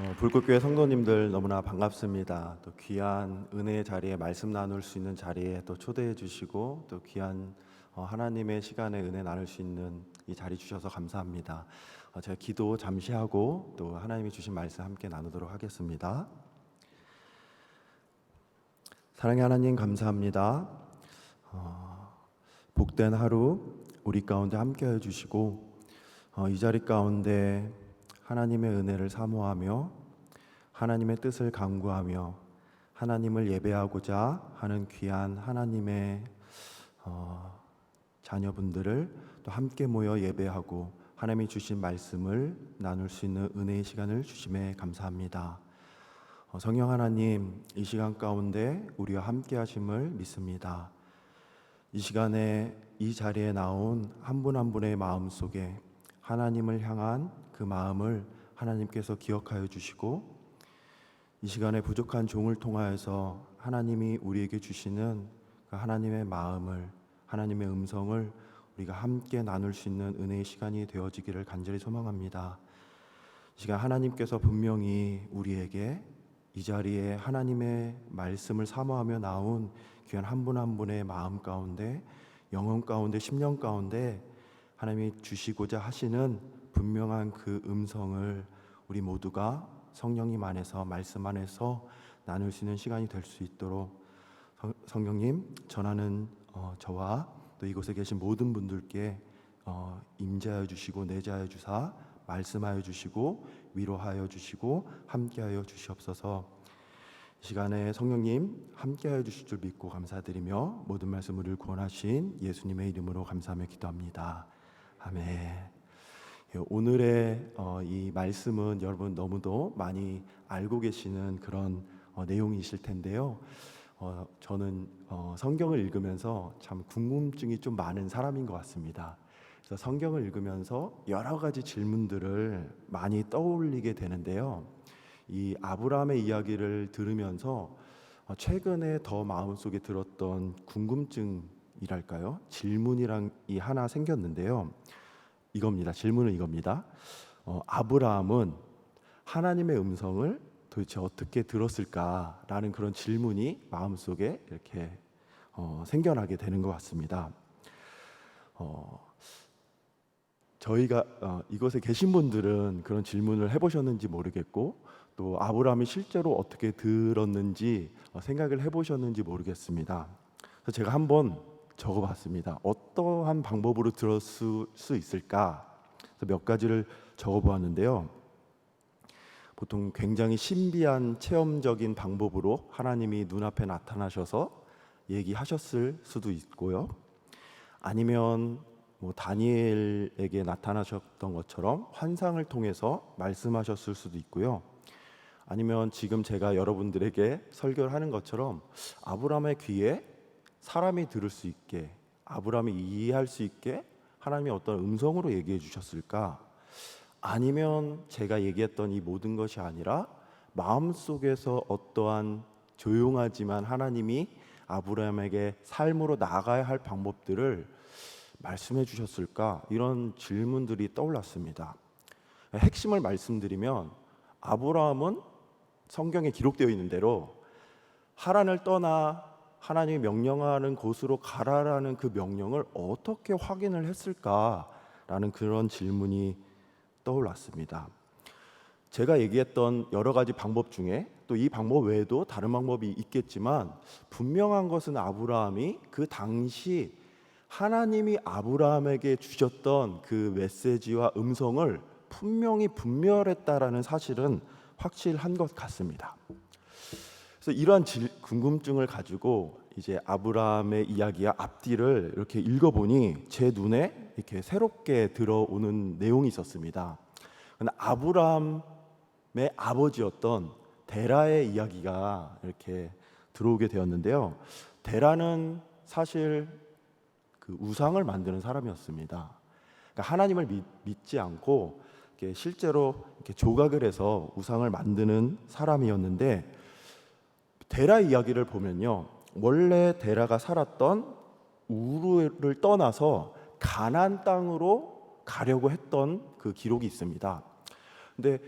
불꽃교회 성도님들 너무나 반갑습니다. 또 귀한 은혜의 자리에 말씀 나눌 수 있는 자리에 또 초대해 주시고 또 귀한 하나님의 시간에 은혜 나눌 수 있는 이 자리 주셔서 감사합니다. 제가 기도 잠시 하고 또 하나님이 주신 말씀 함께 나누도록 하겠습니다. 사랑의 하나님 감사합니다. 복된 하루 우리 가운데 함께 해주시고 이 자리 가운데 하나님의 은혜를 사모하며 하나님의 뜻을 간구하며 하나님을 예배하고자 하는 귀한 하나님의 자녀분들을 또 함께 모여 예배하고 하나님이 주신 말씀을 나눌 수 있는 은혜의 시간을 주심에 감사합니다. 성령 하나님, 이 시간 가운데 우리와 함께 하심을 믿습니다. 이 시간에 이 자리에 나온 한 분 한 분의 마음 속에 하나님을 향한 그 마음을 하나님께서 기억하여 주시고 이 시간에 부족한 종을 통하여서 하나님이 우리에게 주시는 그 하나님의 마음을, 하나님의 음성을 우리가 함께 나눌 수 있는 은혜의 시간이 되어지기를 간절히 소망합니다. 이 시간 하나님께서 분명히 우리에게 이 자리에 하나님의 말씀을 사모하며 나온 귀한 한 분 한 분의 마음 가운데, 영혼 가운데, 심령 가운데 하나님이 주시고자 하시는 분명한 그 음성을 우리 모두가 성령님 안에서, 말씀 안에서 나눌 수 있는 시간이 될 수 있도록 성령님 전하는 저와 또 이곳에 계신 모든 분들께 임재하여 주시고 내재하여 주사 말씀하여 주시고 위로하여 주시고 함께하여 주시옵소서. 이 시간에 성령님 함께하여 주실 줄 믿고 감사드리며 모든 말씀 우리를 구원하신 예수님의 이름으로 감사하며 기도합니다. 아멘. 오늘의 이 말씀은 여러분 너무도 많이 알고 계시는 그런 내용이실 텐데요. 저는 성경을 읽으면서 참 궁금증이 좀 많은 사람인 것 같습니다. 그래서 성경을 읽으면서 여러 가지 질문들을 많이 떠올리게 되는데요. 이 아브라함의 이야기를 들으면서 최근에 더 마음속에 들었던 궁금증이랄까요? 질문이랑이 하나 생겼는데요. 이겁니다. 질문은 이겁니다. 아브라함은 하나님의 음성을 도대체 어떻게 들었을까라는 그런 질문이 마음속에 이렇게 생겨나게 되는 것 같습니다. 저희가 이곳에 계신 분들은 그런 질문을 해보셨는지 모르겠고 또 아브라함이 실제로 어떻게 들었는지 생각을 해보셨는지 모르겠습니다. 그래서 제가 한번 적어봤습니다. 어떠한 방법으로 들었을 수 있을까? 그래서 몇 가지를 적어보았는데요. 보통 굉장히 신비한 체험적인 방법으로 하나님이 눈앞에 나타나셔서 얘기하셨을 수도 있고요. 아니면 다니엘에게 나타나셨던 것처럼 환상을 통해서 말씀하셨을 수도 있고요. 아니면 지금 제가 여러분들에게 설교를 하는 것처럼 아브라함의 귀에 사람이 들을 수 있게, 아브라함이 이해할 수 있게 하나님이 어떤 음성으로 얘기해 주셨을까? 아니면 제가 얘기했던 이 모든 것이 아니라 마음속에서 어떠한 조용하지만 하나님이 아브라함에게 삶으로 나아가야 할 방법들을 말씀해 주셨을까? 이런 질문들이 떠올랐습니다. 핵심을 말씀드리면 아브라함은 성경에 기록되어 있는 대로 하란을 떠나 하나님이 명령하는 곳으로 가라라는 그 명령을 어떻게 확인을 했을까라는 그런 질문이 떠올랐습니다. 제가 얘기했던 여러 가지 방법 중에 또 이 방법 외에도 다른 방법이 있겠지만 분명한 것은 아브라함이 그 당시 하나님이 아브라함에게 주셨던 그 메시지와 음성을 분명히 분별했다라는 사실은 확실한 것 같습니다. 그래서 이러한 궁금증을 가지고 이제 아브라함의 이야기와 앞뒤를 이렇게 읽어보니 제 눈에 이렇게 새롭게 들어오는 내용이 있었습니다. 아브라함의 아버지였던 데라의 이야기가 이렇게 들어오게 되었는데요. 데라는 사실 그 우상을 만드는 사람이었습니다. 그러니까 하나님을 믿지 않고 이렇게 실제로 이렇게 조각을 해서 우상을 만드는 사람이었는데 데라 이야기를 보면요, 원래 데라가 살았던 우르를 떠나서 가나안 땅으로 가려고 했던 그 기록이 있습니다. 근데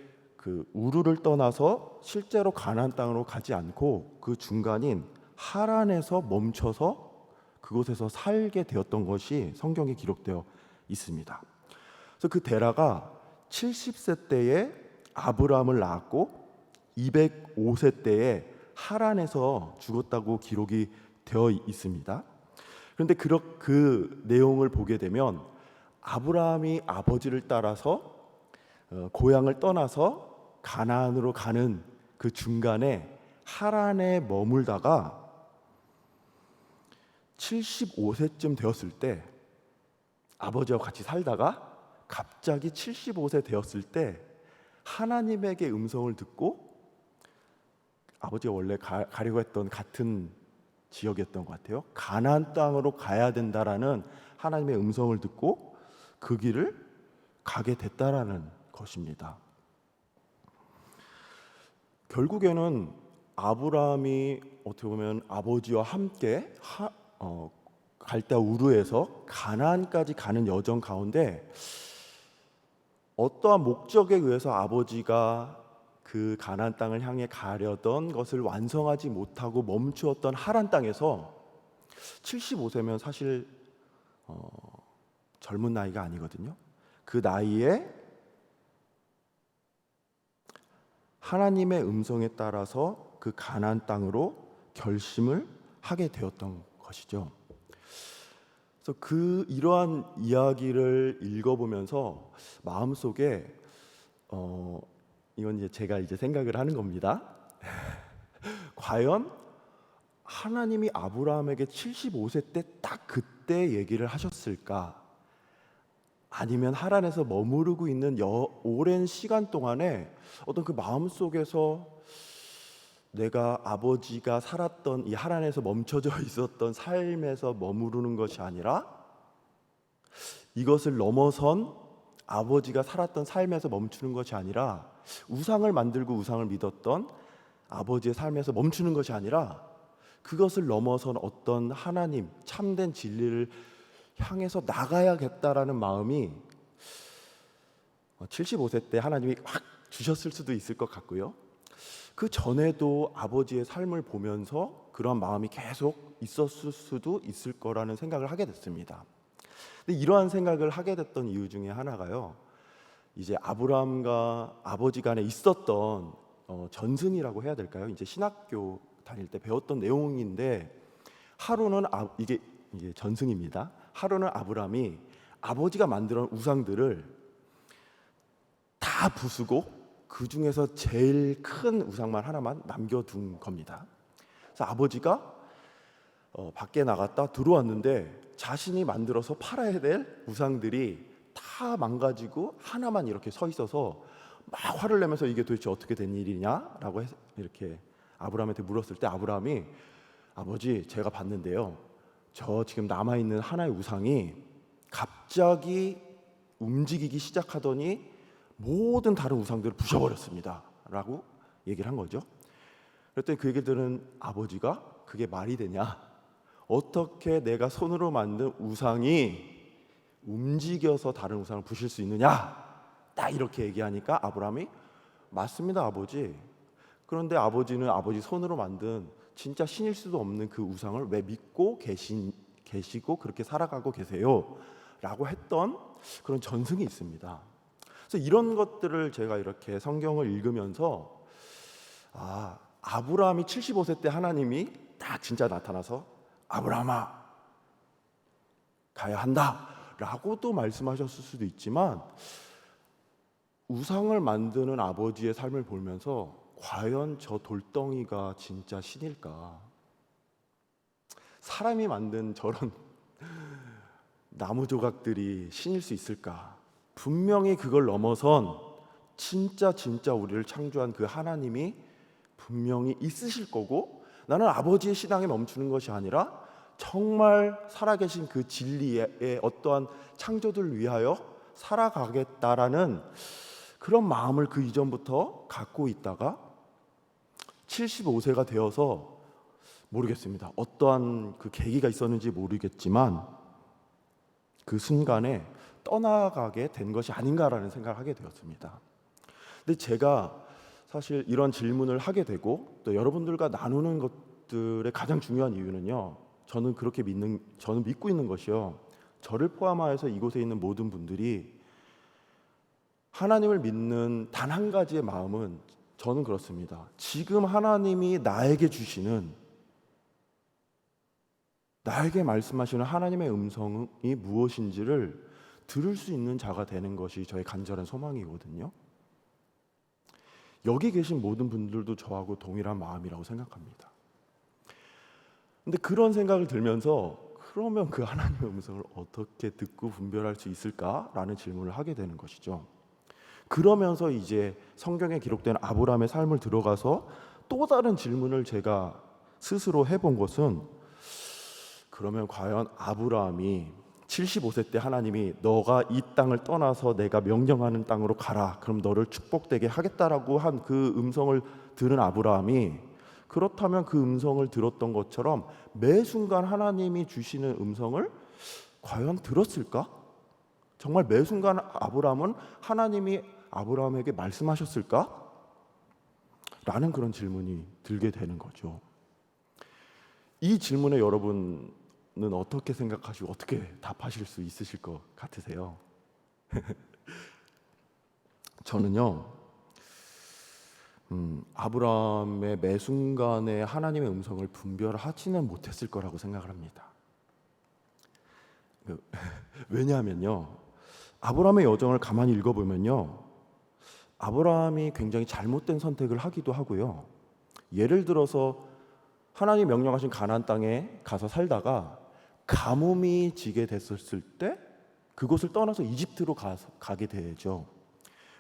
그 우르를 떠나서 실제로 가나안 땅으로 가지 않고 그 중간인 하란에서 멈춰서 그곳에서 살게 되었던 것이 성경에 기록되어 있습니다. 그래서 그 데라가 70세 때에 아브라함을 낳았고 205세 때에 하란에서 죽었다고 기록이 되어 있습니다. 그런데 그 내용을 보게 되면 아브라함이 아버지를 따라서 고향을 떠나서 가나안으로 가는 그 중간에 하란에 머물다가 75세쯤 되었을 때 아버지와 같이 살다가 갑자기 75세 되었을 때 하나님에게 음성을 듣고, 아버지가 원래 가려고 했던 같은 지역이었던 것 같아요. 가나안 땅으로 가야 된다라는 하나님의 음성을 듣고 그 길을 가게 됐다라는 것입니다. 결국에는 아브라함이 어떻게 보면 아버지와 함께 갈대 우르에서 가나안까지 가는 여정 가운데 어떠한 목적에 의해서 아버지가 그 가나안 땅을 향해 가려던 것을 완성하지 못하고 멈추었던 하란 땅에서 75세면 사실 젊은 나이가 아니거든요. 그 나이에 하나님의 음성에 따라서 그 가나안 땅으로 결심을 하게 되었던 것이죠. 그래서 이러한 이야기를 읽어보면서 마음속에 이건 제가 생각을 하는 겁니다. 과연 하나님이 아브라함에게 75세 때 딱 그때 얘기를 하셨을까? 아니면 하란에서 머무르고 있는 오랜 시간 동안에 어떤 그 마음속에서 내가 아버지가 살았던 이 하란에서 멈춰져 있었던 삶에서 머무르는 것이 아니라 이것을 넘어선 아버지가 살았던 삶에서 멈추는 것이 아니라 우상을 만들고 우상을 믿었던 아버지의 삶에서 멈추는 것이 아니라 그것을 넘어선 어떤 하나님, 참된 진리를 향해서 나가야겠다라는 마음이 75세 때 하나님이 확 주셨을 수도 있을 것 같고요. 그 전에도 아버지의 삶을 보면서 그런 마음이 계속 있었을 수도 있을 거라는 생각을 하게 됐습니다. 근데 이러한 생각을 하게 됐던 이유 중에 하나가요, 이제 아브라함과 아버지 간에 있었던 전승이라고 해야 될까요? 이제 신학교 다닐 때 배웠던 내용인데, 하루는 이게 전승입니다. 하루는 아브라함이 아버지가 만들어 놓은 우상들을 다 부수고 그 중에서 제일 큰 우상만 하나만 남겨둔 겁니다. 그래서 아버지가 밖에 나갔다 들어왔는데 자신이 만들어서 팔아야 될 우상들이 다 망가지고 하나만 이렇게 서 있어서 막 화를 내면서 이게 도대체 어떻게 된 일이냐라고 이렇게 아브라함한테 물었을 때, 아브라함이 아버지, 제가 봤는데요, 저 지금 남아있는 하나의 우상이 갑자기 움직이기 시작하더니 모든 다른 우상들을 부셔버렸습니다 라고 얘기를 한 거죠. 그랬더니 그 얘기를 들은 아버지가 그게 말이 되냐, 어떻게 내가 손으로 만든 우상이 움직여서 다른 우상을 부실 수 있느냐, 딱 이렇게 얘기하니까 아브라함이 맞습니다 아버지, 그런데 아버지는 아버지 손으로 만든 진짜 신일 수도 없는 그 우상을 왜 믿고 계시고 그렇게 살아가고 계세요? 라고 했던 그런 전승이 있습니다. 그래서 이런 것들을 제가 이렇게 성경을 읽으면서 아브라함이 75세 때 하나님이 딱 진짜 나타나서 아브라함아 가야 한다 라고도 말씀하셨을 수도 있지만, 우상을 만드는 아버지의 삶을 보면서 과연 저 돌덩이가 진짜 신일까? 사람이 만든 저런 나무 조각들이 신일 수 있을까? 분명히 그걸 넘어선 진짜 우리를 창조한 그 하나님이 분명히 있으실 거고, 나는 아버지의 신앙에 멈추는 것이 아니라 정말 살아계신 그 진리의 어떠한 창조들을 위하여 살아가겠다라는 그런 마음을 그 이전부터 갖고 있다가 75세가 되어서, 모르겠습니다, 어떠한 그 계기가 있었는지 모르겠지만 그 순간에 떠나가게 된 것이 아닌가라는 생각을 하게 되었습니다. 근데 제가 사실 이런 질문을 하게 되고 또 여러분들과 나누는 것들의 가장 중요한 이유는요. 저는 믿고 있는 것이요. 저를 포함하여서 이곳에 있는 모든 분들이 하나님을 믿는 단 한 가지의 마음은 저는 그렇습니다. 지금 하나님이 나에게 말씀하시는 하나님의 음성이 무엇인지를 들을 수 있는 자가 되는 것이 저의 간절한 소망이거든요. 여기 계신 모든 분들도 저하고 동일한 마음이라고 생각합니다. 근데 그런 생각을 들면서 그러면 그 하나님의 음성을 어떻게 듣고 분별할 수 있을까라는 질문을 하게 되는 것이죠. 그러면서 이제 성경에 기록된 아브라함의 삶을 들어가서 또 다른 질문을 제가 스스로 해본 것은, 그러면 과연 아브라함이 75세 때 하나님이 너가 이 땅을 떠나서 내가 명령하는 땅으로 가라, 그럼 너를 축복되게 하겠다라고 한 그 음성을 들은 아브라함이, 그렇다면 그 음성을 들었던 것처럼 매 순간 하나님이 주시는 음성을 과연 들었을까? 정말 매 순간 아브라함은 하나님이 아브라함에게 말씀하셨을까? 라는 그런 질문이 들게 되는 거죠. 이 질문에 여러분은 어떻게 생각하시고 어떻게 답하실 수 있으실 것 같으세요? 저는요, 아브라함의 매 순간에 하나님의 음성을 분별하지는 못했을 거라고 생각을 합니다. 왜냐하면요, 아브라함의 여정을 가만히 읽어보면요, 아브라함이 굉장히 잘못된 선택을 하기도 하고요. 예를 들어서 하나님 명령하신 가나안 땅에 가서 살다가 가뭄이 지게 됐었을 때 그곳을 떠나서 이집트로 가게 되죠.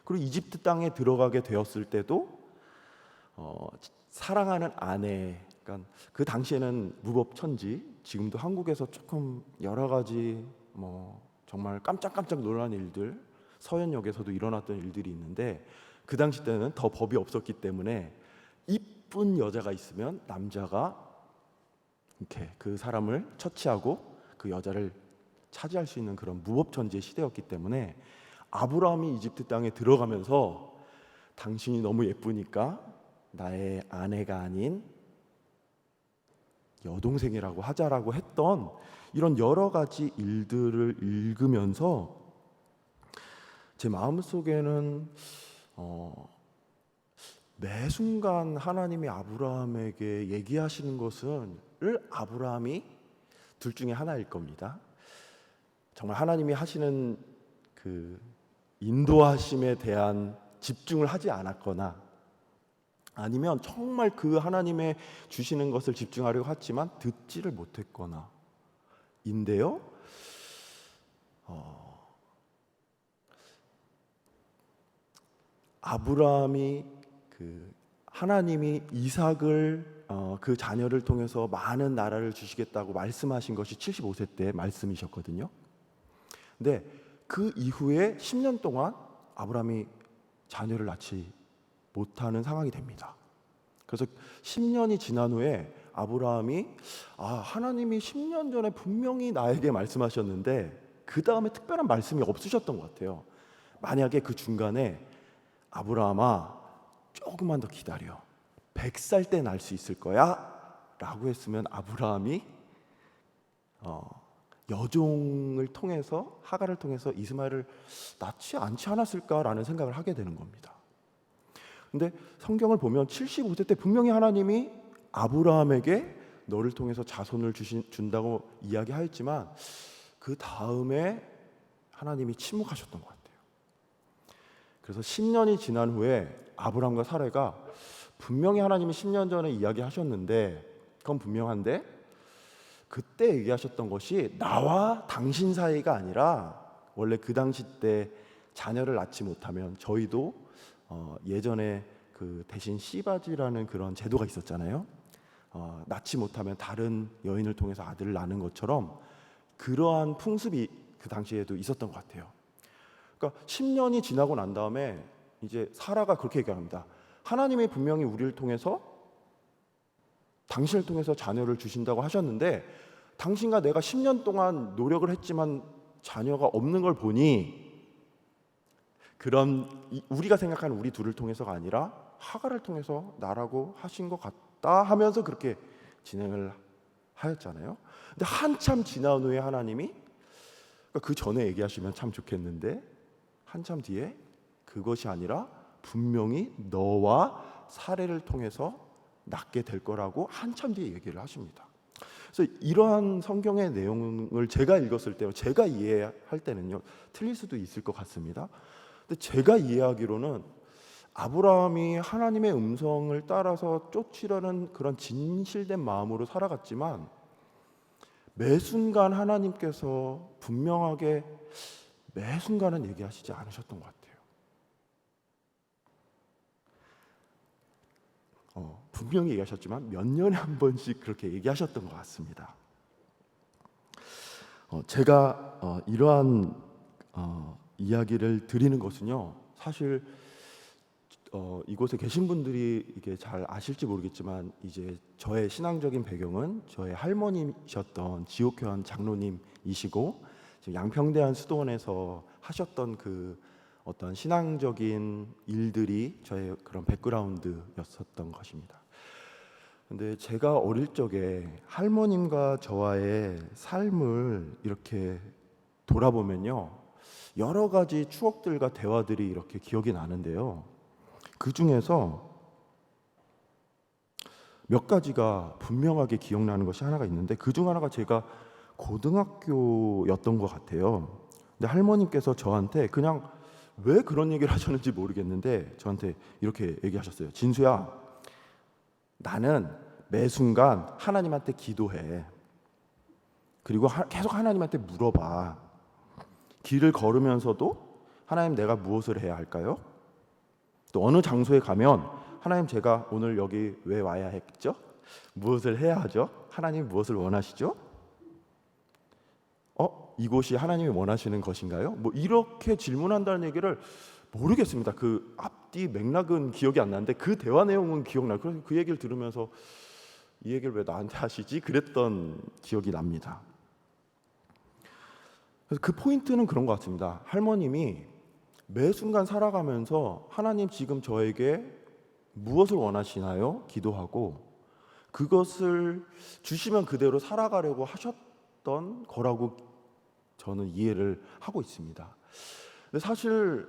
그리고 이집트 땅에 들어가게 되었을 때도 사랑하는 아내, 그러니까 그 당시에는 무법천지, 지금도 한국에서 조금 여러 가지 정말 깜짝깜짝 놀란 일들, 서현역에서도 일어났던 일들이 있는데, 그 당시 때는 더 법이 없었기 때문에 이쁜 여자가 있으면 남자가 이렇게 그 사람을 처치하고 그 여자를 차지할 수 있는 그런 무법천지의 시대였기 때문에, 아브라함이 이집트 땅에 들어가면서 당신이 너무 예쁘니까 나의 아내가 아닌 여동생이라고 하자라고 했던 이런 여러 가지 일들을 읽으면서 제 마음속에는 매 순간 하나님이 아브라함에게 얘기하시는 것을 아브라함이 둘 중에 하나일 겁니다. 정말 하나님이 하시는 그 인도하심에 대한 집중을 하지 않았거나, 아니면 정말 그 하나님의 주시는 것을 집중하려고 했지만 듣지를 못했거나 인데요. 아브라함이 하나님이 이삭을 그 자녀를 통해서 많은 나라를 주시겠다고 말씀하신 것이 75세 때 말씀이셨거든요. 근데 그 이후에 10년 동안 아브라함이 자녀를 낳지 못하는 상황이 됩니다. 그래서 10년이 지난 후에 아브라함이 하나님이 10년 전에 분명히 나에게 말씀하셨는데 그 다음에 특별한 말씀이 없으셨던 것 같아요. 만약에 그 중간에 아브라함아 조금만 더 기다려, 100살 때 날 수 있을 거야 라고 했으면 아브라함이 여종을 통해서, 하갈을 통해서 이스마엘을 낳지 않지 않았을까라는 생각을 하게 되는 겁니다. 근데 성경을 보면 75세 때 분명히 하나님이 아브라함에게 너를 통해서 자손을 준다고 이야기하였지만 그 다음에 하나님이 침묵하셨던 것 같아요. 그래서 10년이 지난 후에 아브라함과 사라가 분명히 하나님이 10년 전에 이야기하셨는데, 그건 분명한데 그때 얘기하셨던 것이 나와 당신 사이가 아니라, 원래 그 당시 때 자녀를 낳지 못하면 저희도 예전에 그 대신 씨바지라는 그런 제도가 있었잖아요. 낳지 못하면 다른 여인을 통해서 아들을 낳는 것처럼 그러한 풍습이 그 당시에도 있었던 것 같아요. 그러니까 10년이 지나고 난 다음에 이제 사라가 그렇게 얘기합니다. 하나님이 분명히 우리를 통해서, 당신을 통해서 자녀를 주신다고 하셨는데 당신과 내가 10년 동안 노력을 했지만 자녀가 없는 걸 보니, 그럼 우리가 생각하는 우리 둘을 통해서가 아니라 하갈을 통해서 나라고 하신 것 같다 하면서 그렇게 진행을 하였잖아요. 근데 한참 지난 후에 하나님이, 그러니까 그 전에 얘기하시면 참 좋겠는데 한참 뒤에 그것이 아니라 분명히 너와 사례를 통해서 낳게 될 거라고 한참 뒤에 얘기를 하십니다. 그래서 이러한 성경의 내용을 제가 읽었을 때, 제가 이해할 때는요, 틀릴 수도 있을 것 같습니다. 근데 제가 이해하기로는 아브라함이 하나님의 음성을 따라서 쫓으려는 그런 진실된 마음으로 살아갔지만 매 순간 하나님께서 분명하게 매 순간은 얘기하시지 않으셨던 것 같아요. 분명히 얘기하셨지만 몇 년에 한 번씩 그렇게 얘기하셨던 것 같습니다. 제가 이러한 이야기를 드리는 것은요, 사실 이곳에 계신 분들이 이게 잘 아실지 모르겠지만 이제 저의 신앙적인 배경은 저의 할머니셨던 지옥현 장로님이시고 지금 양평대한 수도원에서 하셨던 그 어떤 신앙적인 일들이 저의 그런 백그라운드였었던 것입니다. 근데 제가 어릴 적에 할머님과 저와의 삶을 이렇게 돌아보면요, 여러 가지 추억들과 대화들이 이렇게 기억이 나는데요, 그 중에서 몇 가지가 분명하게 기억나는 것이 하나가 있는데 그 중 하나가 제가 고등학교였던 것 같아요. 근데 할머님께서 저한테 그냥 왜 그런 얘기를 하셨는지 모르겠는데 저한테 이렇게 얘기하셨어요. 진수야, 나는 매 순간 하나님한테 기도해. 그리고 계속 하나님한테 물어봐. 길을 걸으면서도 하나님, 내가 무엇을 해야 할까요? 또 어느 장소에 가면 하나님, 제가 오늘 여기 왜 와야 했죠? 무엇을 해야 하죠? 하나님 무엇을 원하시죠? 이곳이 하나님이 원하시는 것인가요? 뭐 이렇게 질문한다는 얘기를 모르겠습니다. 그 앞뒤 맥락은 기억이 안 나는데 그 대화 내용은 기억나요. 그래서 그 얘기를 들으면서 이 얘기를 왜 나한테 하시지? 그랬던 기억이 납니다. 그래서 그 포인트는 그런 것 같습니다. 할머님이 매 순간 살아가면서 하나님 지금 저에게 무엇을 원하시나요? 기도하고 그것을 주시면 그대로 살아가려고 하셨던 거라고 저는 이해를 하고 있습니다. 근데 사실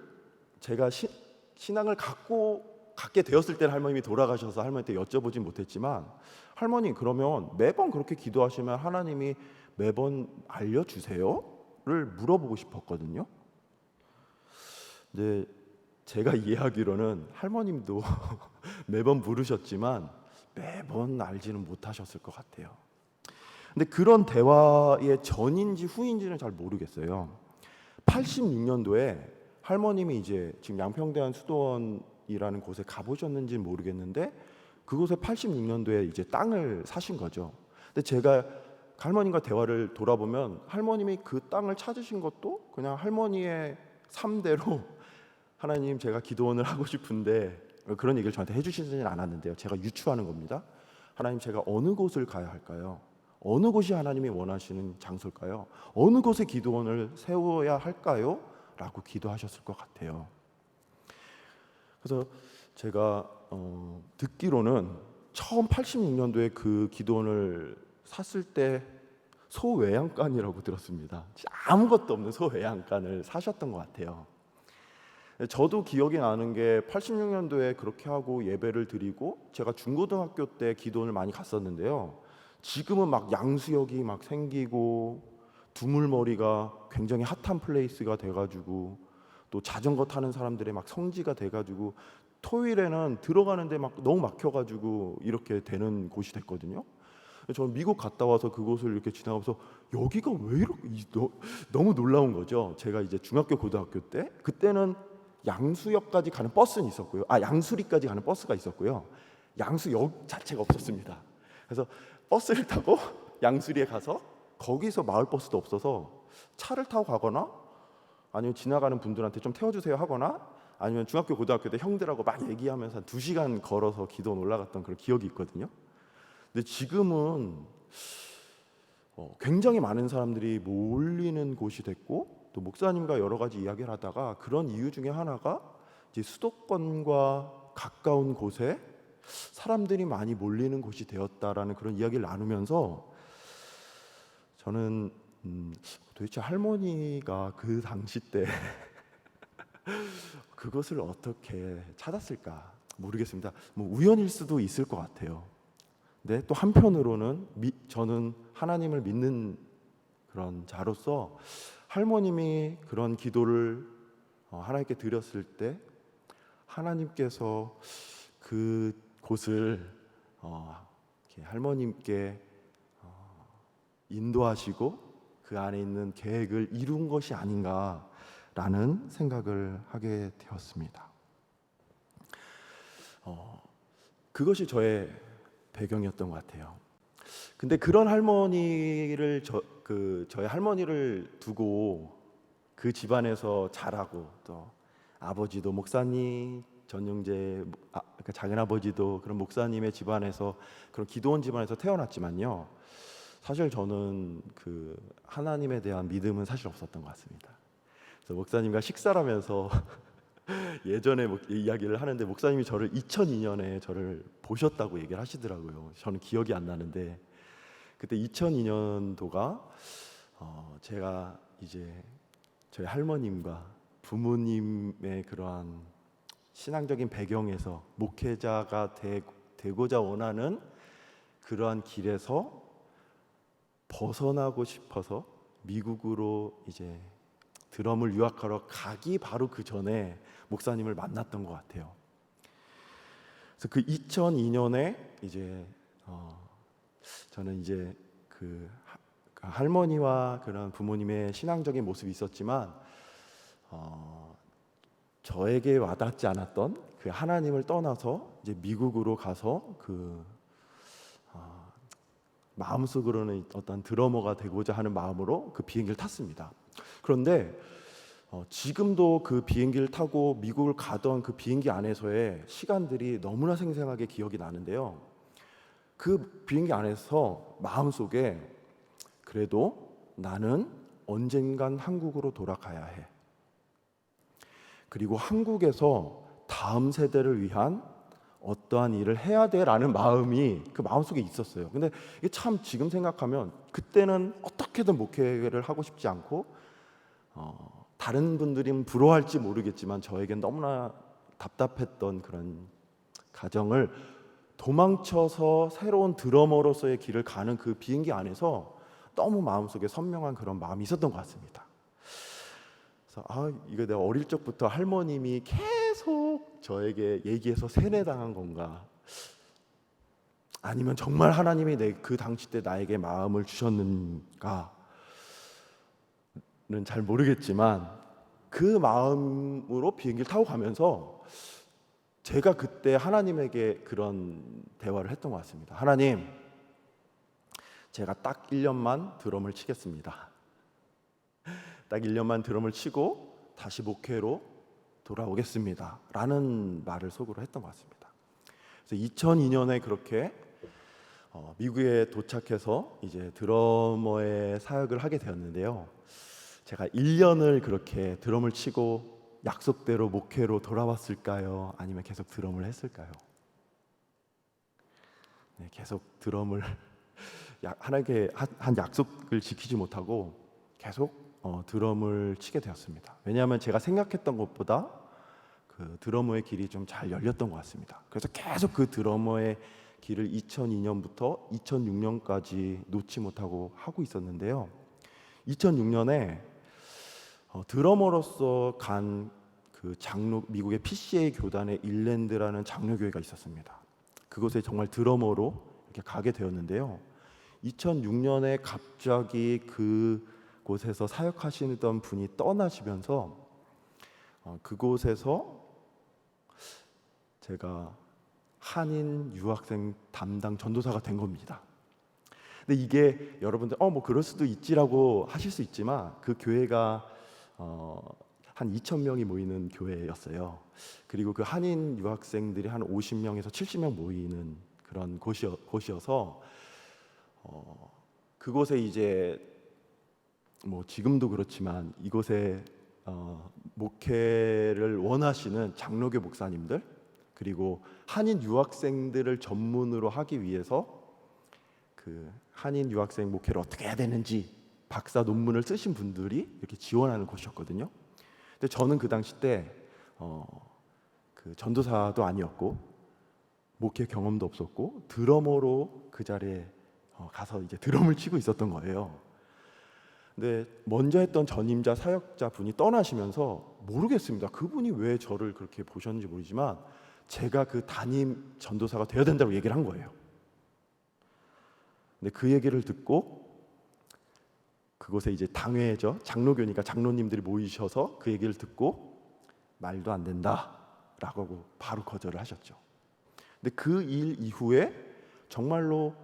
제가 신앙을 갖게 되었을 때는 할머님이 돌아가셔서 할머니한테 여쭤보진 못했지만, 할머니 그러면 매번 그렇게 기도하시면 하나님이 매번 알려주세요? 를 물어보고 싶었거든요. 근데 제가 이해하기로는 할머님도 매번 물으셨지만 매번 알지는 못하셨을 것 같아요. 근데 그런 대화의 전인지 후인지는 잘 모르겠어요. 86년도에 할머님이 이제 지금 양평대한 수도원이라는 곳에 가보셨는지는 모르겠는데 그곳에 86년도에 이제 땅을 사신 거죠. 근데 제가 할머님과 대화를 돌아보면 할머님이 그 땅을 찾으신 것도 그냥 할머니의 삶대로 하나님, 제가 기도원을 하고 싶은데, 그런 얘기를 저한테 해주시지는 않았는데요, 제가 유추하는 겁니다. 하나님, 제가 어느 곳을 가야 할까요? 어느 곳이 하나님이 원하시는 장소일까요? 어느 곳에 기도원을 세워야 할까요? 라고 기도하셨을 것 같아요. 그래서 제가 듣기로는 처음 86년도에 그 기도원을 샀을 때 소외양간이라고 들었습니다. 아무것도 없는 소외양간을 사셨던 것 같아요. 저도 기억이 나는 게 86년도에 그렇게 하고 예배를 드리고 제가 중고등학교 때 기도원을 많이 갔었는데요, 지금은 막 양수역이 막 생기고 두물머리가 굉장히 핫한 플레이스가 돼가지고 또 자전거 타는 사람들의 막 성지가 돼가지고 토요일에는 들어가는데 막 너무 막혀가지고 이렇게 되는 곳이 됐거든요. 저는 미국 갔다 와서 그곳을 이렇게 지나가면서 여기가 왜 이렇게 너무 놀라운 거죠. 제가 이제 중학교 고등학교 때 그때는 양수역까지 가는 버스는 있었고요. 양수리까지 가는 버스가 있었고요. 양수역 자체가 없었습니다. 그래서 버스를 타고 양수리에 가서 거기서 마을버스도 없어서 차를 타고 가거나 아니면 지나가는 분들한테 좀 태워주세요 하거나 아니면 중학교 고등학교 때 형들하고 막 얘기하면서 한 2시간 걸어서 기도원 올라갔던 그런 기억이 있거든요. 근데 지금은 굉장히 많은 사람들이 몰리는 곳이 됐고 또 목사님과 여러 가지 이야기를 하다가 그런 이유 중에 하나가 이제 수도권과 가까운 곳에 사람들이 많이 몰리는 곳이 되었다라는 그런 이야기를 나누면서 저는 도대체 할머니가 그 당시 때 그것을 어떻게 찾았을까 모르겠습니다. 뭐 우연일 수도 있을 것 같아요. 근데 또 한편으로는 저는 하나님을 믿는 그런 자로서 할머님이 그런 기도를 하나님께 드렸을 때 하나님께서 그 곳을 이렇게 할머님께 인도하시고 그 안에 있는 계획을 이룬 것이 아닌가라는 생각을 하게 되었습니다. 그것이 저의 배경이었던 것 같아요. 근데 그런 할머니를 저희 할머니를 두고 그 집안에서 자라고 또 아버지도 목사님 전영재 그러니까 작은 아버지도 그런 목사님의 집안에서 그런 기도원 집안에서 태어났지만요. 사실 저는 그 하나님에 대한 믿음은 사실 없었던 것 같습니다. 그래서 목사님과 식사를 하면서 예전에 이야기를 하는데 목사님이 저를 2002년에 저를 보셨다고 얘기를 하시더라고요. 저는 기억이 안 나는데 그때 2002년도가 제가 이제 저희 할머님과 부모님의 그러한 신앙적인 배경에서 목회자가 되고자 원하는 그러한 길에서 벗어나고 싶어서 미국으로 이제 드럼을 유학하러 가기 바로 그 전에 목사님을 만났던 것 같아요. 그래서 그 2002년에 이제 저는 이제 그 할머니와 그런 부모님의 신앙적인 모습이 있었지만 저에게 와닿지 않았던 그 하나님을 떠나서 이제 미국으로 가서 마음속으로는 어떤 드러머가 되고자 하는 마음으로 그 비행기를 탔습니다. 그런데 지금도 그 비행기를 타고 미국을 가던 그 비행기 안에서의 시간들이 너무나 생생하게 기억이 나는데요. 그 비행기 안에서 마음속에 그래도 나는 언젠간 한국으로 돌아가야 해. 그리고 한국에서 다음 세대를 위한 어떠한 일을 해야 돼라는 마음이 그 마음속에 있었어요. 근데 이게 참 지금 생각하면 그때는 어떻게든 목회를 하고 싶지 않고 다른 분들은 부러워할지 모르겠지만 저에겐 너무나 답답했던 그런 가정을 도망쳐서 새로운 드러머로서의 길을 가는 그 비행기 안에서 너무 마음속에 선명한 그런 마음이 있었던 것 같습니다. 그래서 이거 내가 어릴 적부터 할머님이 계속 저에게 얘기해서 세뇌당한 건가? 아니면 정말 하나님이 그 당시 때 나에게 마음을 주셨는가는 잘 모르겠지만 그 마음으로 비행기를 타고 가면서 제가 그때 하나님에게 그런 대화를 했던 것 같습니다. 하나님, 제가 딱 1년만 드럼을 치겠습니다. 딱 1년만 드럼을 치고 다시 목회로 돌아오겠습니다 라는 말을 속으로 했던 것 같습니다. 그래서 2002년에 그렇게 미국에 도착해서 이제 드러머의 사역을 하게 되었는데요. 제가 1년을 그렇게 드럼을 치고 약속대로 목회로 돌아왔을까요? 아니면 계속 드럼을 했을까요? 네, 계속 드럼을 하나님께 한 약속을 지키지 못하고 계속 드럼을 치게 되었습니다. 왜냐하면 제가 생각했던 것보다 그 드러머의 길이 좀 잘 열렸던 것 같습니다. 그래서 계속 그 드러머의 길을 2002년부터 2006년까지 놓지 못하고 하고 있었는데요. 2006년에 드러머로서 간 그 미국의 PCA 교단의 일랜드라는 장로교회가 있었습니다. 그곳에 정말 드러머로 이렇게 가게 되었는데요. 2006년에 갑자기 그곳에서 사역하시던 분이 떠나시면서 그곳에서 제가 한인 유학생 담당 전도사가 된 겁니다. 근데 이게 여러분들 뭐 그럴 수도 있지라고 하실 수 있지만 그 교회가 한 2,000명이 모이는 교회였어요. 그리고 그 한인 유학생들이 한 50명에서 70명 모이는 그런 곳이어서 그곳에 이제 뭐 지금도 그렇지만 이곳에 목회를 원하시는 장로교 목사님들 그리고 한인 유학생들을 전문으로 하기 위해서 그 한인 유학생 목회를 어떻게 해야 되는지 박사 논문을 쓰신 분들이 이렇게 지원하는 곳이었거든요. 근데 저는 그 당시 때 그 전도사도 아니었고 목회 경험도 없었고 드러머로 그 자리에 가서 이제 드럼을 치고 있었던 거예요. 근데 먼저 했던 전임자 사역자 분이 떠나시면서 모르겠습니다. 그분이 왜 저를 그렇게 보셨는지 모르지만 제가 그 담임 전도사가 되어야 된다고 얘기를 한 거예요. 근데 그 얘기를 듣고 그곳에 이제 당회죠, 장로교니까 장로님들이 모이셔서 그 얘기를 듣고 말도 안 된다라고 하고 바로 거절을 하셨죠. 근데 그 일 이후에 정말로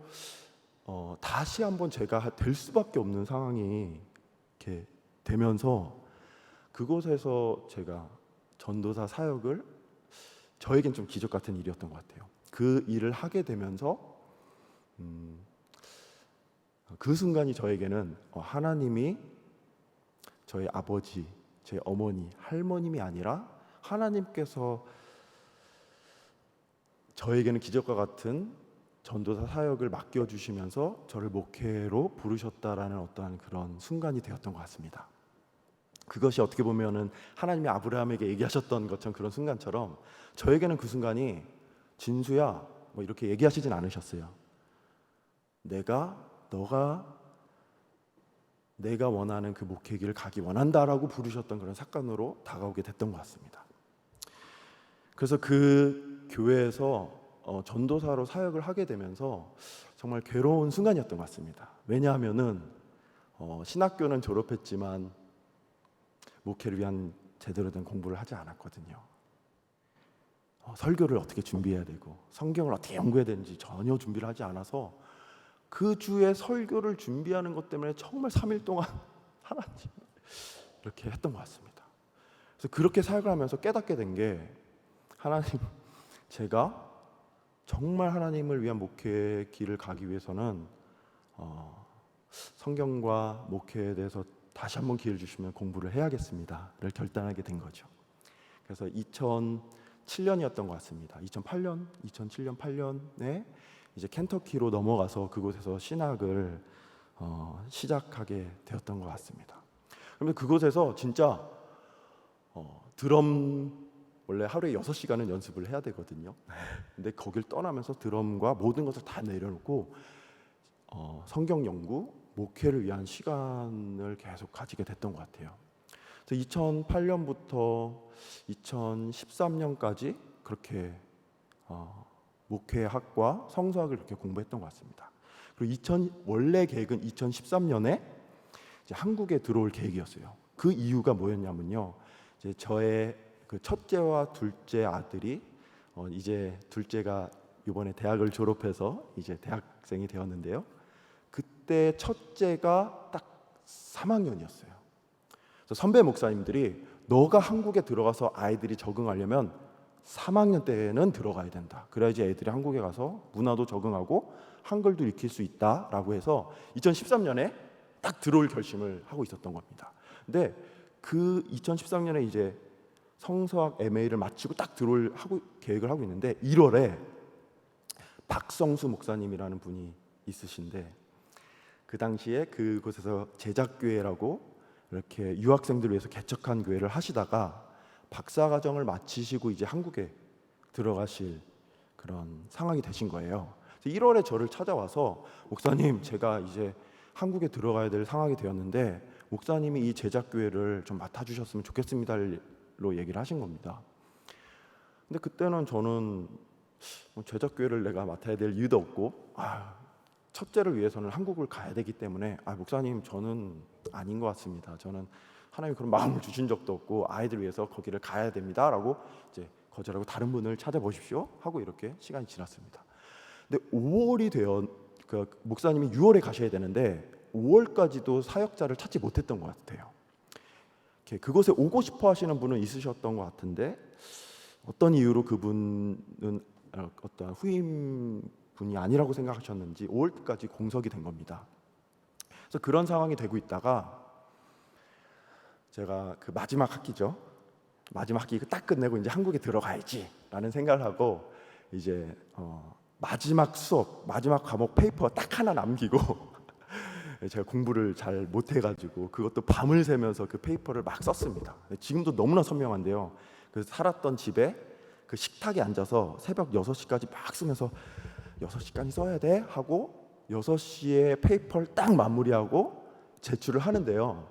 다시 한번 제가 될 수밖에 없는 상황이 이렇게 되면서 그곳에서 제가 전도사 사역을, 저에겐 좀 기적 같은 일이었던 것 같아요. 그 일을 하게 되면서 그 순간이 저에게는 하나님이 저희 아버지, 제 어머니, 할머님이 아니라 하나님께서 저에게는 기적과 같은 전도사 사역을 맡겨주시면서 저를 목회로 부르셨다라는 어떠한 그런 순간이 되었던 것 같습니다. 그것이 어떻게 보면은 하나님이 아브라함에게 얘기하셨던 것처럼 그런 순간처럼 저에게는 그 순간이 진수야 뭐 이렇게 얘기하시진 않으셨어요. 내가 원하는 그 목회 길을 가기 원한다라고 부르셨던 그런 사건으로 다가오게 됐던 것 같습니다. 그래서 그 교회에서 전도사로 사역을 하게 되면서 정말 괴로운 순간이었던 것 같습니다. 왜냐하면은 신학교는 졸업했지만 목회를 위한 제대로 된 공부를 하지 않았거든요. 설교를 어떻게 준비해야 되고 성경을 어떻게 연구해야 되는지 전혀 준비를 하지 않아서 그 주에 설교를 준비하는 것 때문에 정말 3일 동안 하나님 이렇게 했던 것 같습니다. 그래서 그렇게 사역을 하면서 깨닫게 된 게, 하나님, 제가 정말 하나님을 위한 목회의 길을 가기 위해서는 성경과 목회에 대해서 다시 한번 기회를 주시면 공부를 해야겠습니다를 결단하게 된 거죠. 그래서 2007년이었던 것 같습니다. 2007년 8년에 이제 켄터키로 넘어가서 그곳에서 신학을 시작하게 되었던 것 같습니다. 그러면 그곳에서 진짜 드럼 원래 하루에 6시간은 연습을 해야 되거든요. 근데 거길 떠나면서 드럼과 모든 것을 다 내려놓고 성경 연구, 목회를 위한 시간을 계속 가지게 됐던 것 같아요. 그래서 2008년부터 2013년까지 그렇게 목회학과 성서학을 그렇게 공부했던 것 같습니다. 그리고 원래 계획은 2013년에 이제 한국에 들어올 계획이었어요. 그 이유가 뭐였냐면요, 이제 저의 그 첫째와 둘째 아들이 이제 둘째가 이번에 대학을 졸업해서 이제 대학생이 되었는데요. 그때 첫째가 딱 3학년이었어요. 그래서 선배 목사님들이 너가 한국에 들어가서 아이들이 적응하려면 3학년 때는 들어가야 된다. 그래야지 애들이 한국에 가서 문화도 적응하고 한글도 익힐 수 있다라고 해서 2013년에 딱 들어올 결심을 하고 있었던 겁니다. 근데 그 2013년에 이제 성서학 MA를 마치고 딱 들어올 계획을 하고 있는데 1월에 박성수 목사님이라는 분이 있으신데, 그 당시에 그곳에서 제작교회라고 이렇게 유학생들을 위해서 개척한 교회를 하시다가 박사과정을 마치시고 이제 한국에 들어가실 그런 상황이 되신 거예요. 그래서 1월에 저를 찾아와서 목사님, 제가 이제 한국에 들어가야 될 상황이 되었는데 목사님이 이 제작교회를 좀 맡아주셨으면 좋겠습니다로 얘기를 하신 겁니다. 근데 그때는 저는 제작교회를 내가 맡아야 될 이유도 없고 첫째를 위해서는 한국을 가야 되기 때문에 목사님, 저는 아닌 것 같습니다. 저는 하나님이 그런 마음을 주신 적도 없고 아이들 위해서 거기를 가야 됩니다라고 이제 거절하고 다른 분을 찾아보십시오 하고 이렇게 시간이 지났습니다. 근데 5월이 그 목사님이 6월에 가셔야 되는데 5월까지도 사역자를 찾지 못했던 것 같아요. 그곳에 오고 싶어 하시는 분은 있으셨던 것 같은데 어떤 이유로 그분은 어떤 후임 분이 아니라고 생각하셨는지 5월까지 공석이 된 겁니다. 그래서 그런 상황이 되고 있다가 제가 그 마지막 학기죠. 마지막 학기 딱 끝내고 이제 한국에 들어가야지 라는 생각을 하고 이제 마지막 수업, 마지막 과목 페이퍼 딱 하나 남기고 제가 공부를 잘 못해가지고 그것도 밤을 새면서 그 페이퍼를 막 썼습니다. 지금도 너무나 선명한데요. 그래서 살았던 집에 그 식탁에 앉아서 새벽 6시까지 막 쓰면서 6시까지 써야 돼 하고 6시에 페이퍼를 딱 마무리하고 제출을 하는데요.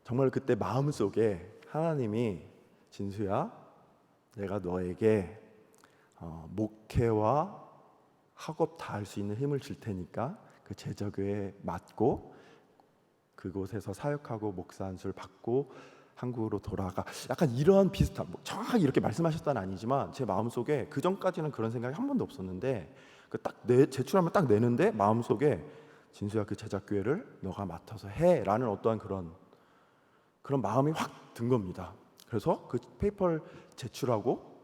정말 그때 마음속에 하나님이 진수야, 내가 너에게 목회와 학업 다 할 수 있는 힘을 줄 테니까 그 제자교회에 맡고 그곳에서 사역하고 목사 안수를 받고 한국으로 돌아가. 약간 이런 비슷한, 정확하게 이렇게 말씀하셨다는 아니지만 제 마음속에 그 전까지는 그런 생각이 한 번도 없었는데 그 딱 제출하면 딱 내는데 마음속에 진수야, 그 제자교회를 너가 맡아서 해라는 어떠한 그런 마음이 확 든 겁니다. 그래서 그 페이퍼를 제출하고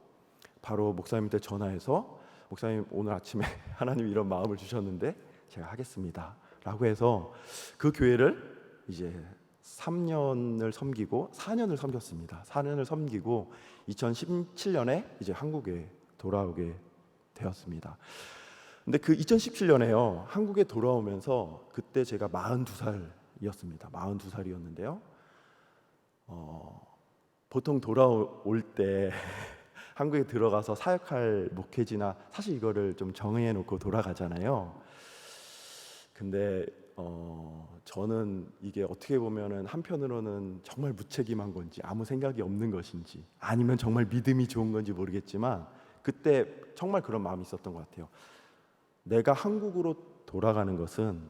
바로 목사님한테 전화해서 목사님, 오늘 아침에 하나님이 이런 마음을 주셨는데 제가 하겠습니다 라고 해서 그 교회를 이제 3년을 섬기고 4년을 섬겼습니다. 4년을 섬기고 2017년에 이제 한국에 돌아오게 되었습니다. 근데 그 2017년에요, 한국에 돌아오면서 그때 제가 42살이었습니다. 42살이었는데요. 보통 돌아올 때 한국에 들어가서 사역할 목회지나 사실 이거를 좀 정해 놓고 돌아가잖아요. 근데 저는 이게 어떻게 보면은 한편으로는 정말 무책임한 건지 아무 생각이 없는 것인지 아니면 정말 믿음이 좋은 건지 모르겠지만 그때 정말 그런 마음이 있었던 것 같아요. 내가 한국으로 돌아가는 것은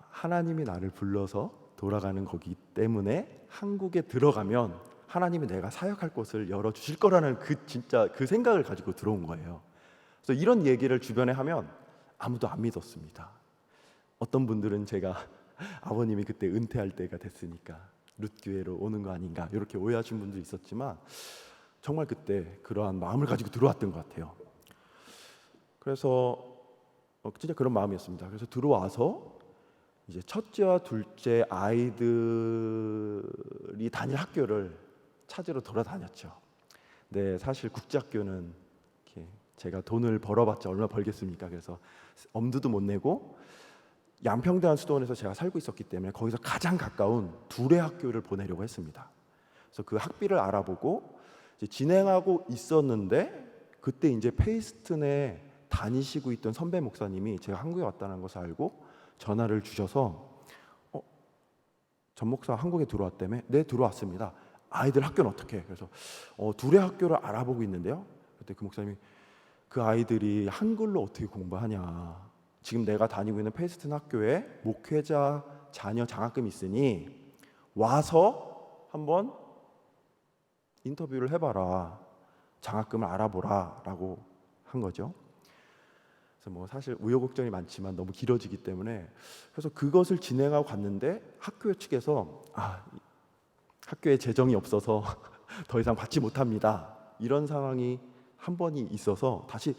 하나님이 나를 불러서 돌아가는 거기 때문에 한국에 들어가면 하나님이 내가 사역할 곳을 열어주실 거라는 진짜 그 생각을 가지고 들어온 거예요. 그래서 이런 얘기를 주변에 하면 아무도 안 믿었습니다. 어떤 분들은 제가 아버님이 그때 은퇴할 때가 됐으니까 룻교회로 오는 거 아닌가 이렇게 오해하신 분도 있었지만 정말 그때 그러한 마음을 가지고 들어왔던 것 같아요. 그래서 진짜 그런 마음이었습니다. 그래서 들어와서 이제 첫째와 둘째 아이들이 다닐 학교를 찾으러 돌아다녔죠. 네, 사실 국제학교는 이렇게 제가 돈을 벌어봤자 얼마 벌겠습니까? 그래서 엄두도 못 내고 양평대한 수도원에서 제가 살고 있었기 때문에 거기서 가장 가까운 둘의 학교를 보내려고 했습니다. 그래서 그 학비를 알아보고 이제 진행하고 있었는데 그때 이제 페이스튼에 다니시고 있던 선배 목사님이 제가 한국에 왔다는 것을 알고 전화를 주셔서 전 목사 한국에 들어왔다며? 네, 들어왔습니다. 아이들 학교는 어떻게 해? 그래서 둘의 학교를 알아보고 있는데요. 그때 그 목사님이 그 아이들이 한글로 어떻게 공부하냐, 지금 내가 다니고 있는 페이스튼 학교에 목회자 자녀 장학금이 있으니 와서 한번 인터뷰를 해봐라, 장학금을 알아보라 라고 한 거죠. 그래서 뭐 사실 우여곡절이 많지만 너무 길어지기 때문에 그래서 그것을 진행하고 갔는데 학교 측에서 학교에 재정이 없어서 더 이상 받지 못합니다, 이런 상황이 한 번이 있어서 다시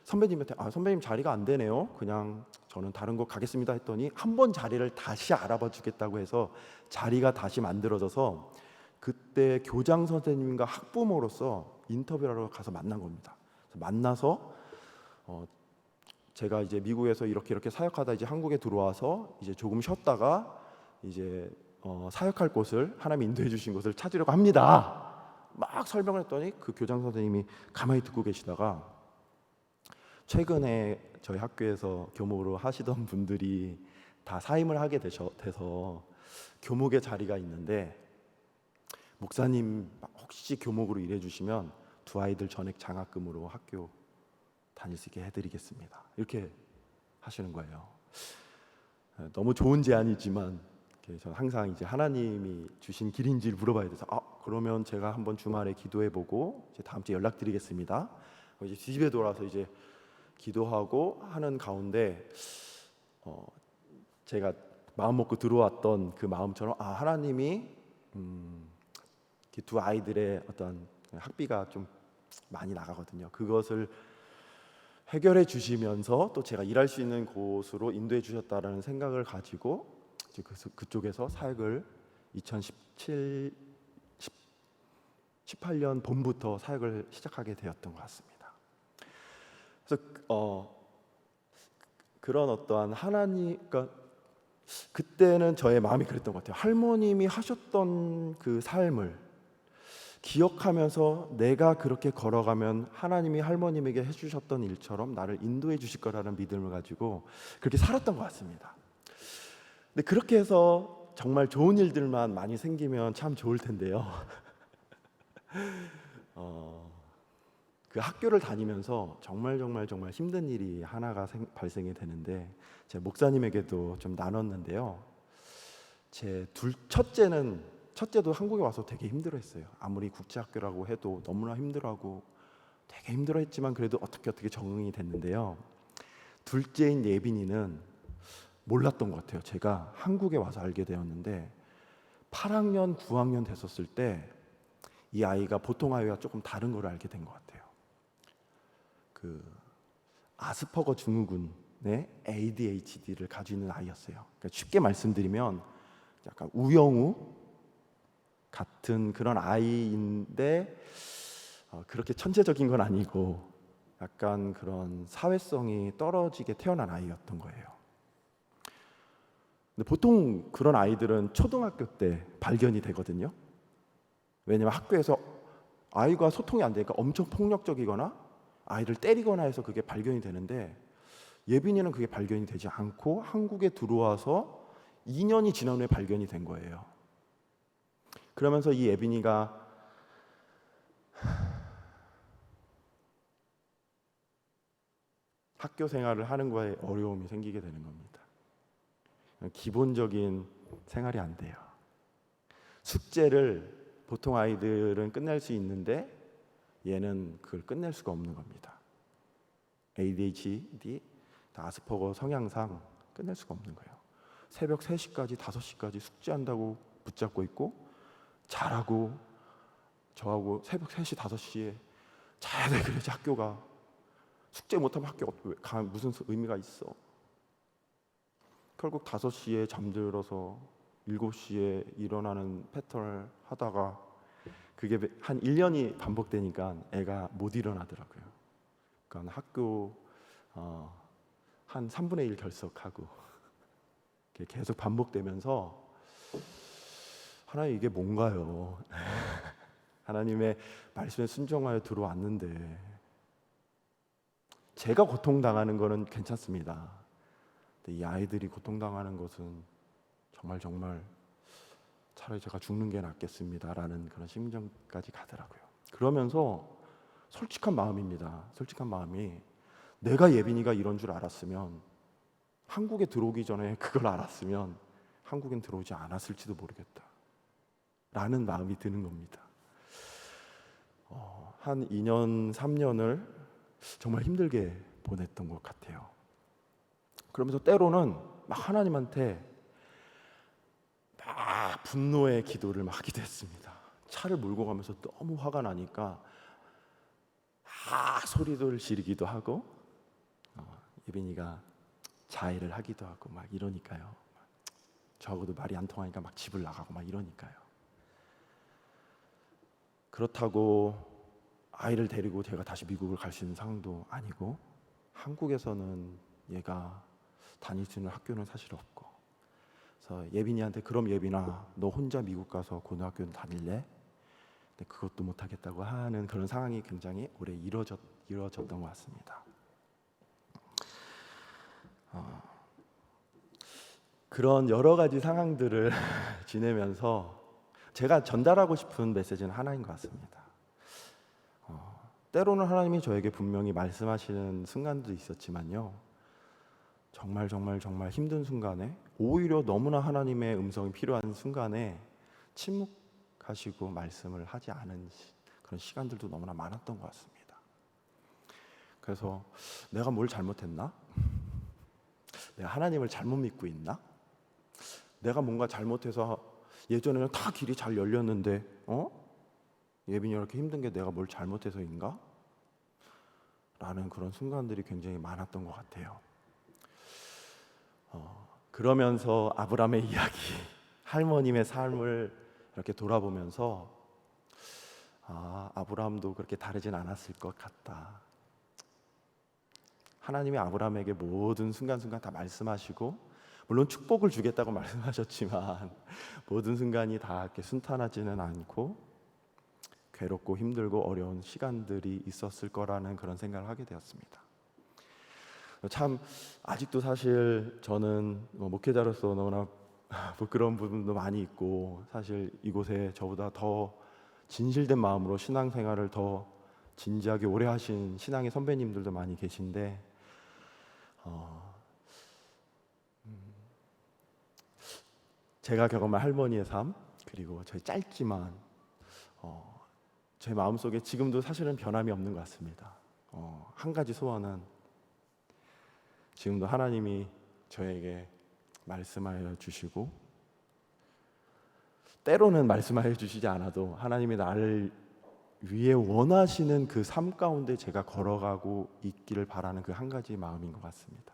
선배님한테 선배님 자리가 안 되네요, 그냥 저는 다른 곳 가겠습니다 했더니 한 번 자리를 다시 알아봐 주겠다고 해서 자리가 다시 만들어져서 그때 교장 선생님과 학부모로서 인터뷰를 하러 가서 만난 겁니다. 만나서 제가 이제 미국에서 이렇게 사역하다 이제 한국에 들어와서 이제 조금 쉬었다가 이제 사역할 곳을 하나님이 인도해 주신 곳을 찾으려고 합니다. 막 설명을 했더니 그 교장 선생님이 가만히 듣고 계시다가 최근에 저희 학교에서 교목으로 하시던 분들이 다 사임을 하게 돼서 교목의 자리가 있는데 목사님 혹시 교목으로 일해 주시면 두 아이들 전액 장학금으로 학교 다닐 수 있게 해드리겠습니다, 이렇게 하시는 거예요. 너무 좋은 제안이지만 저는 항상 이제 하나님이 주신 길인지를 물어봐야 돼서 그러면 제가 한번 주말에 기도해보고 이제 다음 주에 연락드리겠습니다. 이제 집에 돌아와서 이제 기도하고 하는 가운데 제가 마음 먹고 들어왔던 그 마음처럼 하나님이 두 아이들의 어떤 학비가 좀 많이 나가거든요. 그것을 해결해 주시면서 또 제가 일할 수 있는 곳으로 인도해 주셨다라는 생각을 가지고 그쪽에서 사역을 2017 18년 봄부터 사역을 시작하게 되었던 것 같습니다. 그래서 그런 어떠한 하나님, 그러니까 그때는 저의 마음이 그랬던 것 같아요. 할머님이 하셨던 그 삶을 기억하면서 내가 그렇게 걸어가면 하나님이 할머님에게 해주셨던 일처럼 나를 인도해 주실 거라는 믿음을 가지고 그렇게 살았던 것 같습니다. 근데 그렇게 해서 정말 좋은 일들만 많이 생기면 참 좋을 텐데요. 그 학교를 다니면서 정말 힘든 일이 하나가 발생이 되는데 제 목사님에게도 좀 나눴는데요. 제 첫째도 한국에 와서 되게 힘들어했어요. 아무리 국제학교라고 해도 너무나 힘들어하고 되게 힘들어했지만 그래도 어떻게 적응이 됐는데요. 둘째인 예빈이는 몰랐던 것 같아요. 제가 한국에 와서 알게 되었는데 8학년, 9학년 됐었을 때 이 아이가 보통 아이와 조금 다른 걸 알게 된 것 같아요. 그 아스퍼거 증후군의 ADHD를 가지고 있는 아이였어요. 그러니까 쉽게 말씀드리면 약간 우영우 같은 그런 아이인데 그렇게 천재적인 건 아니고 약간 그런 사회성이 떨어지게 태어난 아이였던 거예요. 근데 보통 그런 아이들은 초등학교 때 발견이 되거든요. 왜냐면 학교에서 아이가 소통이 안 되니까 엄청 폭력적이거나 아이를 때리거나 해서 그게 발견이 되는데 예빈이는 그게 발견이 되지 않고 한국에 들어와서 2년이 지난 후에 발견이 된 거예요. 그러면서 이 예빈이가 학교 생활을 하는 거에 어려움이 생기게 되는 겁니다. 기본적인 생활이 안 돼요. 숙제를 보통 아이들은 끝낼 수 있는데 얘는 그걸 끝낼 수가 없는 겁니다. ADHD, 아스퍼거 성향상 끝낼 수가 없는 거예요. 새벽 3시까지 5시까지 숙제한다고 붙잡고 있고 잘하고 저하고 새벽 3시 5시에 자야 돼. 그래야지 학교가. 숙제 못하면 학교 무슨 의미가 있어. 결국 5시에 잠들어서 7시에 일어나는 패턴을 하다가 그게 한 1년이 반복되니까 애가 못 일어나더라고요. 그러니까 학교 한 3분의 1 결석하고 계속 반복되면서 하나님 이게 뭔가요? 하나님의 말씀에 순종하여 들어왔는데 제가 고통당하는 거는 괜찮습니다. 근데 이 아이들이 고통당하는 것은 정말 차라리 제가 죽는 게 낫겠습니다라는 그런 심정까지 가더라고요. 그러면서 솔직한 마음입니다. 솔직한 마음이 내가 예빈이가 이런 줄 알았으면 한국에 들어오기 전에 그걸 알았으면 한국엔 들어오지 않았을지도 모르겠다 라는 마음이 드는 겁니다. 한 2년, 3년을 정말 힘들게 보냈던 것 같아요. 그러면서 때로는 막 하나님한테 막 분노의 기도를 막 하기도 했습니다. 차를 몰고 가면서 너무 화가 나니까 소리를 지르기도 하고 예빈이가 자해를 하기도 하고 막 이러니까요. 저하고도 말이 안 통하니까 막 집을 나가고 막 이러니까요. 그렇다고 아이를 데리고 제가 다시 미국을 갈 수 있는 상황도 아니고 한국에서는 얘가 다닐 수 있는 학교는 사실 없고 그래서 예빈이한테 그럼 예빈아 너 혼자 미국 가서 고등학교는 다닐래? 근데 그것도 못하겠다고 하는 그런 상황이 굉장히 오래 이루어졌던 것 같습니다. 그런 여러 가지 상황들을 지내면서 제가 전달하고 싶은 메시지는 하나인 것 같습니다. 때로는 하나님이 저에게 분명히 말씀하시는 순간도 있었지만요. 정말 힘든 순간에 오히려 너무나 하나님의 음성이 필요한 순간에 침묵하시고 말씀을 하지 않은 그런 시간들도 너무나 많았던 것 같습니다. 그래서 내가 뭘 잘못했나? 내가 하나님을 잘못 믿고 있나? 내가 뭔가 잘못해서 예전에는 다 길이 잘 열렸는데 예빈이 이렇게 힘든 게 내가 뭘 잘못해서인가? 라는 그런 순간들이 굉장히 많았던 것 같아요. 그러면서 아브라함의 이야기, 할머님의 삶을 이렇게 돌아보면서 아브라함도 그렇게 다르진 않았을 것 같다. 하나님이 아브라함에게 모든 순간순간 다 말씀하시고, 물론 축복을 주겠다고 말씀하셨지만 모든 순간이 다 이렇게 순탄하지는 않고 괴롭고 힘들고 어려운 시간들이 있었을 거라는 그런 생각을 하게 되었습니다. 참 아직도 사실 저는 목회자로서 너무나 부끄러운 부분도 많이 있고, 사실 이곳에 저보다 더 진실된 마음으로 신앙생활을 더 진지하게 오래 하신 신앙의 선배님들도 많이 계신데, 제가 경험한 할머니의 삶, 그리고 저희 짧지만 제 마음속에 지금도 사실은 변함이 없는 것 같습니다. 한 가지 소원은 지금도 하나님이 저에게 말씀하여 주시고, 때로는 말씀하여 주시지 않아도 하나님이 나를 위해 원하시는 그 삶 가운데 제가 걸어가고 있기를 바라는 그 한 가지 마음인 것 같습니다.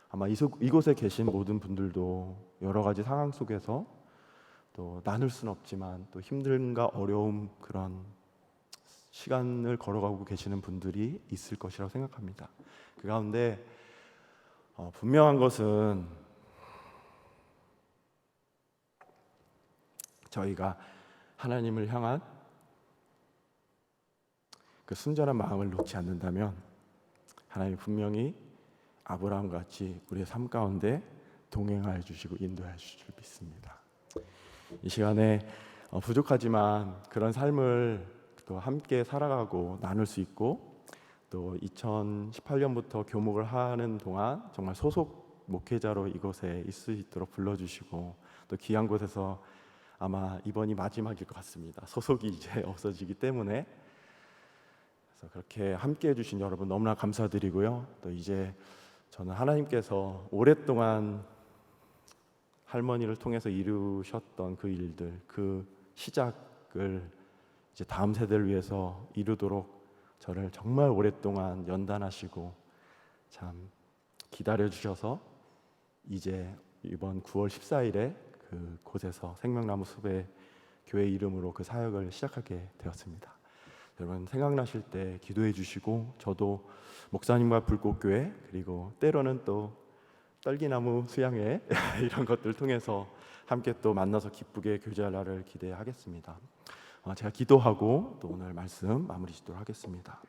아마 이곳에 계신 모든 분들도 여러 가지 상황 속에서 또 나눌 수는 없지만 또 힘듦과 어려움, 그런 시간을 걸어가고 계시는 분들이 있을 것이라고 생각합니다. 그 가운데 분명한 것은 저희가 하나님을 향한 그 순전한 마음을 놓지 않는다면 하나님이 분명히 아브라함 같이 우리의 삶 가운데 동행하여 주시고 인도하여 주실 줄 믿습니다. 이 시간에 부족하지만 그런 삶을 또 함께 살아가고 나눌 수 있고, 또 2018년부터 교목을 하는 동안 정말 소속 목회자로 이곳에 있을 수 있도록 불러주시고, 또 귀한 곳에서 아마 이번이 마지막일 것 같습니다. 소속이 이제 없어지기 때문에. 그래서 그렇게 함께 해주신 여러분 너무나 감사드리고요. 또 이제 저는 하나님께서 오랫동안 할머니를 통해서 이루셨던 그 일들, 그 시작을 이제 다음 세대를 위해서 이루도록 저를 정말 오랫동안 연단하시고 참 기다려 주셔서 이제 이번 9월 14일에 그 곳에서 생명나무 숲의 교회 이름으로 그 사역을 시작하게 되었습니다. 여러분 생각나실 때 기도해 주시고, 저도 목사님과 불꽃교회, 그리고 때로는 또 떨기나무 수양회 이런 것들 통해서 함께 또 만나서 기쁘게 교제할 날을 기대하겠습니다. 제가 기도하고 또 오늘 말씀 마무리 짓도록 하겠습니다.